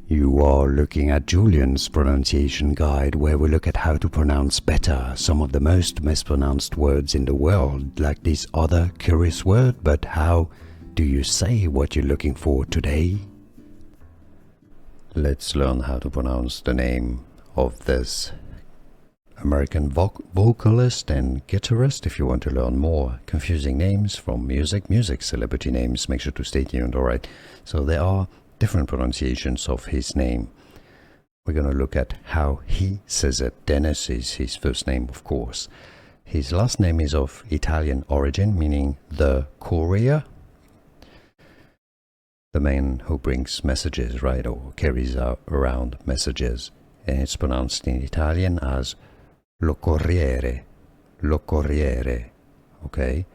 You are looking at Julian's pronunciation guide, where we look at how to pronounce better some of the most mispronounced words in the world, like this other curious word. But how do you say what you're looking for today? Let's learn how to pronounce the name of this American vocalist and guitarist. If you want to learn more confusing names from music celebrity names, make sure to stay tuned. Alright, so there are different pronunciations of his name. We're going to look at how he says it. Dennis is his first name, of course. His last name is of Italian origin, meaning the courier, the man who brings messages, right, or carries around messages. And it's pronounced in Italian as Locorriere, okay?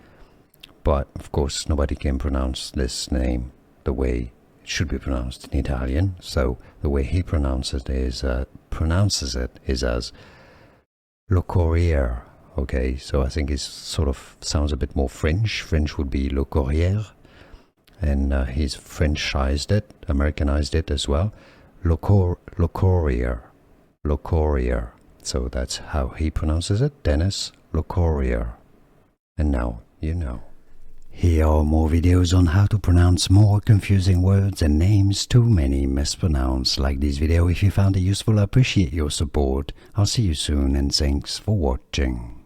But of course nobody can pronounce this name the way it should be pronounced in Italian, so the way he pronounces it is as Locorriere, okay? So I think it sort of sounds a bit more French. French would be Locorriere, and he's Frenchized it, Americanized it as well. Locorriere. So that's how he pronounces it, Dennis Locorriere. And now you know. Here are more videos on how to pronounce more confusing words and names too many mispronounced. Like this video if you found it useful. I appreciate your support. I'll see you soon, and thanks for watching.